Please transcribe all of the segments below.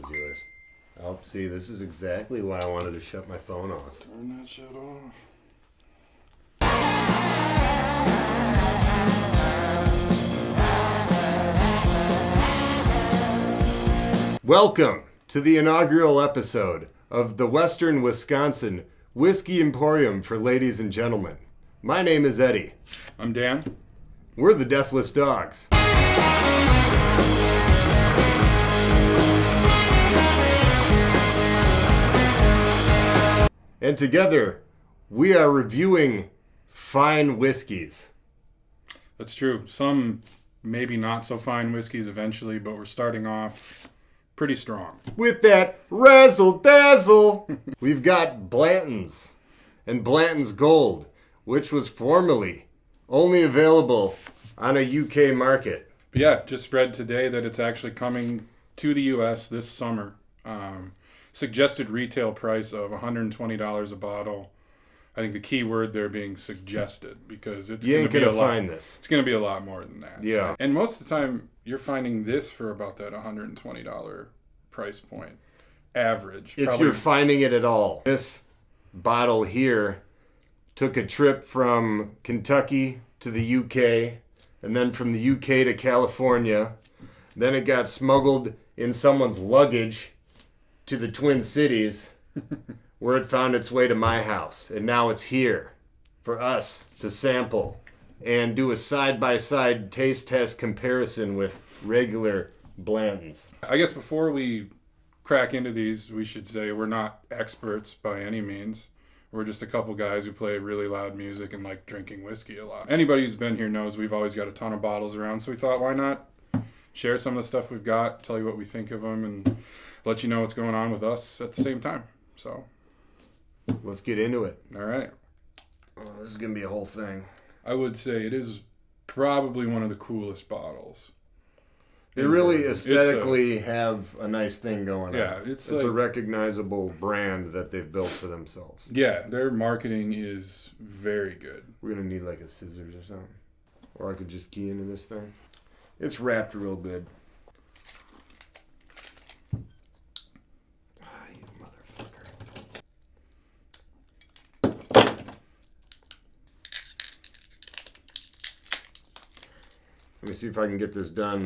is yours. Oh, see, this is exactly why I wanted to shut my phone off. Turn that shit off. Welcome to the inaugural episode of the Western Wisconsin Whiskey Emporium for ladies and gentlemen. My name is Eddy. I'm Dan. We're the Deathless Dogs. And together, we are reviewing fine whiskeys. That's true. Some maybe not so fine whiskeys eventually, but we're starting off pretty strong. With that razzle-dazzle, we've got Blanton's and Blanton's Gold, which was formerly only available on a UK market. But yeah, just read today that it's actually coming to the US this summer. Suggested retail price of $120 a bottle. I think the key word there being suggested, because it's going to be a lot. Find this. It's going to be a lot more than that. Yeah. And most of the time, you're finding this for about that $120 price point, average. If you're finding it at all. This bottle here took a trip from Kentucky to the UK, and then from the UK to California. Then it got smuggled in someone's luggage to the Twin Cities, where it found its way to my house. And now it's here for us to sample and do a side-by-side taste test comparison with regular Blantons. I guess before we crack into these, we should say we're not experts by any means. We're just a couple guys who play really loud music and like drinking whiskey a lot. Anybody who's been here knows we've always got a ton of bottles around, so we thought, why not share some of the stuff we've got, tell you what we think of them, and let you know what's going on with us at the same time. So let's get into it. All right. Oh, this is going to be a whole thing. I would say it is probably one of the coolest bottles. They really aesthetically have a nice thing going on. Yeah, it's a recognizable brand that they've built for themselves. Yeah, their marketing is very good. We're going to need like a scissors or something. Or I could just key into this thing. It's wrapped real good. Let me see if I can get this done.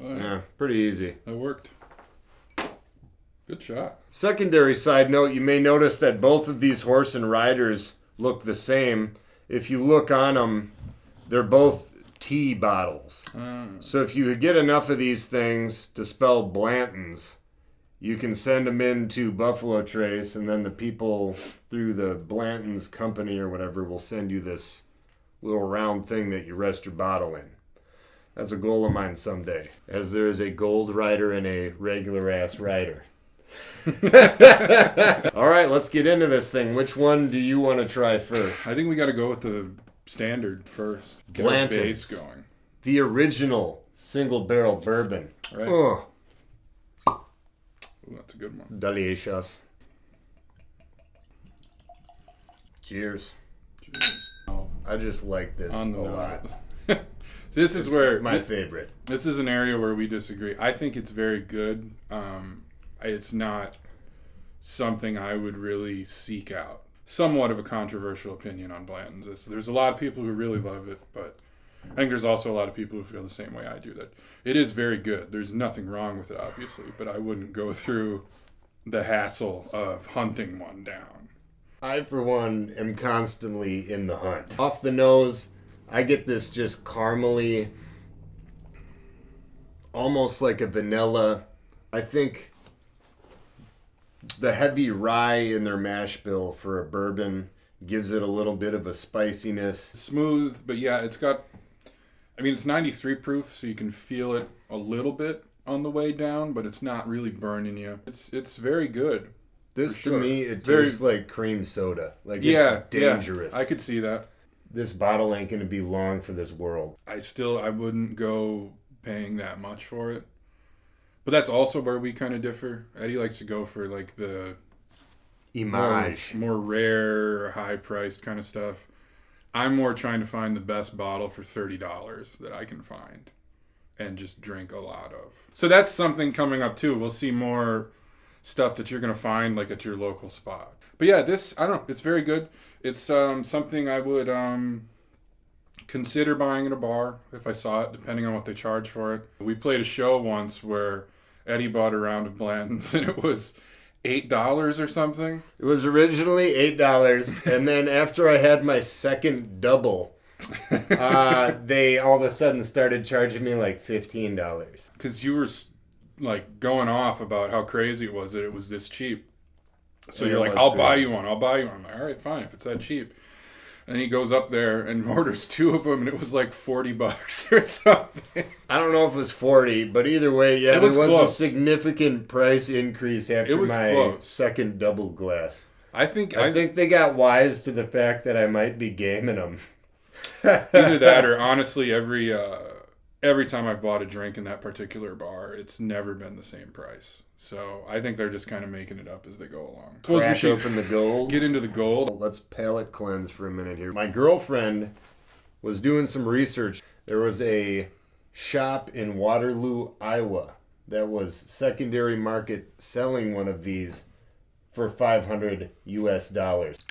Yeah, pretty easy. That worked. Good shot. Secondary side note, you may notice that both of these horse and riders look the same. If you look on them, they're both tea bottles. So if you get enough of these things to spell Blantons, you can send them into Buffalo Trace, and then the people through the Blanton's company or whatever will send you this little round thing that you rest your bottle in. That's a goal of mine someday, as there is a gold rider and a regular ass rider. All right, let's get into this thing. Which one do you want to try first? I think we got to go with the standard first. Get Blanton's, our base going. The original single barrel bourbon. Right. Oh. Ooh, that's a good one. Delicious. Cheers. Cheers. I just like this a lot. So this is where my favorite. This is an area where we disagree. I think it's very good. It's not something I would really seek out. Somewhat of a controversial opinion on Blanton's. There's a lot of people who really love it, but I think there's also a lot of people who feel the same way I do, that it is very good. There's nothing wrong with it, obviously, but I wouldn't go through the hassle of hunting one down. I, for one, am constantly in the hunt. Off the nose, I get this just caramely, almost like a vanilla. I think the heavy rye in their mash bill for a bourbon gives it a little bit of a spiciness. Smooth, but yeah, it's 93 proof, so you can feel it a little bit on the way down, but it's not really burning you. It's very good. This, to me, it tastes like cream soda. Like, it's dangerous. Yeah, I could see that. This bottle ain't going to be long for this world. I wouldn't go paying that much for it. But that's also where we kind of differ. Eddy likes to go for like the image, more rare, high-priced kind of stuff. I'm more trying to find the best bottle for $30 that I can find. and just drink a lot of. So that's something coming up too. We'll see more stuff that you're going to find like at your local spot. But yeah, this, I don't know, it's very good. It's something I would consider buying at a bar if I saw it, depending on what they charge for it. We played a show once where Eddy bought a round of Blantons and it was $8 or something. It was originally $8, and then after I had my second double, they all of a sudden started charging me like $15. Because you were like going off about how crazy it was that it was this cheap. So you're like, I'll buy you one. I'm like, all right, fine, if it's that cheap. And he goes up there and orders 2 of them, and it was like $40 or something. I don't know if it was 40, but either way, yeah, there was close. A significant price increase after my close. second double glass. I think they got wise to the fact that I might be gaming them. Either that or honestly, every time I've bought a drink in that particular bar, it's never been the same price. So I think they're just kind of making it up as they go along. Suppose we should open the gold. Get into the gold. Let's palate cleanse for a minute here. My girlfriend was doing some research. There was a shop in Waterloo, Iowa that was secondary market selling one of these for $500 US.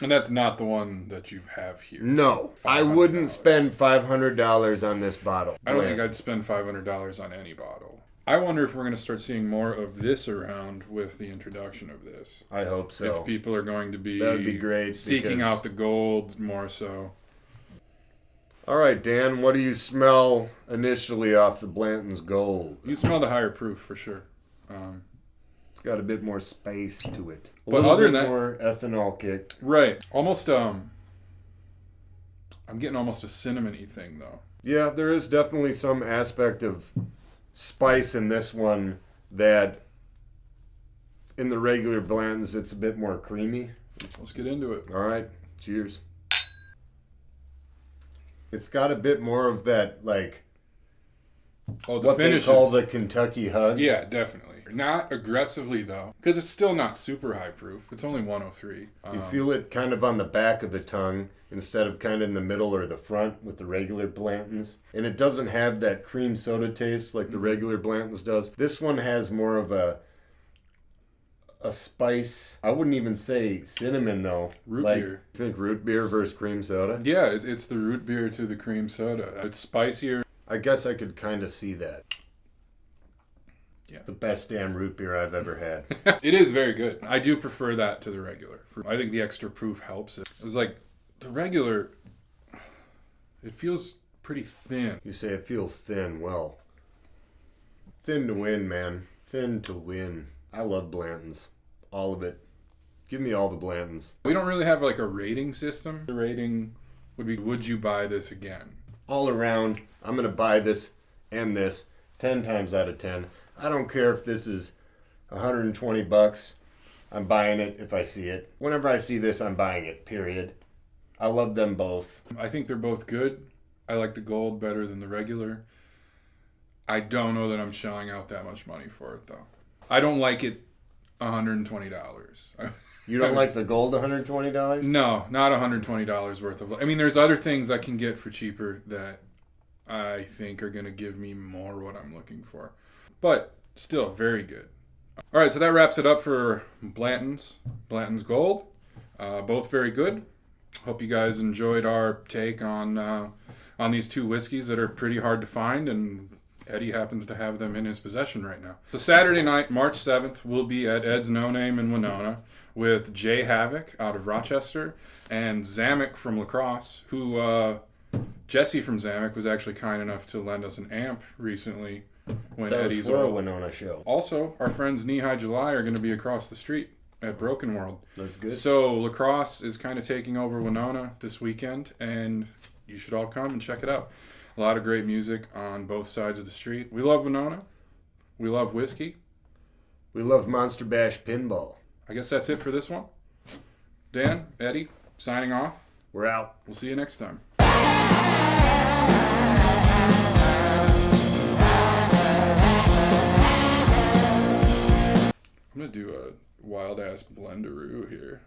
And that's not the one that you have here. No, I wouldn't spend $500 on this bottle. I don't think I'd spend $500 on any bottle. I wonder if we're going to start seeing more of this around with the introduction of this. I hope so. If people are going to be, that would be great, seeking out the gold more so. All right, Dan, what do you smell initially off the Blanton's Gold? You smell the higher proof for sure. It's got a bit more spice to it. But other than that, more ethanol kick. Right. Almost, I'm getting almost a cinnamon-y thing, though. Yeah, there is definitely some aspect of spice in this one that in the regular Blantons it's a bit more creamy. Let's get into it. All right, cheers. It's got a bit more of that, like, what they call the Kentucky hug. Yeah, definitely. Not aggressively, though, because it's still not super high proof. It's only 103. You feel it kind of on the back of the tongue instead of kind of in the middle or the front with the regular Blantons. And it doesn't have that cream soda taste like the regular Blantons does. This one has more of a spice. I wouldn't even say cinnamon, though. Root beer. You think root beer versus cream soda? Yeah, it's the root beer to the cream soda. It's spicier. I guess I could kind of see that. Yeah. It's the best damn root beer I've ever had. It is very good. I do prefer that to the regular. I think the extra proof helps it. It was like the regular, it feels pretty thin. You say it feels thin. Well, thin to win, man. Thin to win. I love Blantons. All of it. Give me all the Blantons. We don't really have like a rating system. The rating would be, would you buy this again? All around, I'm going to buy this and this 10 times out of 10. I don't care if this is $120. I'm buying it if I see it. Whenever I see this, I'm buying it, period. I love them both. I think they're both good. I like the gold better than the regular. I don't know that I'm shelling out that much money for it, though. I don't like it $120. You don't like the gold $120? No, not $120 worth of... I mean, there's other things I can get for cheaper that I think are going to give me more what I'm looking for. But still, very good. All right, so that wraps it up for Blanton's Gold. Both very good. Hope you guys enjoyed our take on these two whiskeys that are pretty hard to find, and Eddy happens to have them in his possession right now. So Saturday night, March 7th, we'll be at Ed's No Name in Winona with Jay Havoc out of Rochester and Zamek from La Crosse, who Jesse from Zamek was actually kind enough to lend us an amp recently when that Eddy's was for a Winona show. Also, our friends Knee High July are going to be across the street at Broken World. That's good. So La Crosse is kind of taking over Winona this weekend, and you should all come and check it out. A lot of great music on both sides of the street. We love Winona. We love whiskey. We love Monster Bash Pinball. I guess that's it for this one. Dan, Eddy, signing off. We're out. We'll see you next time. I'm going to do a wild-ass blenderoo here.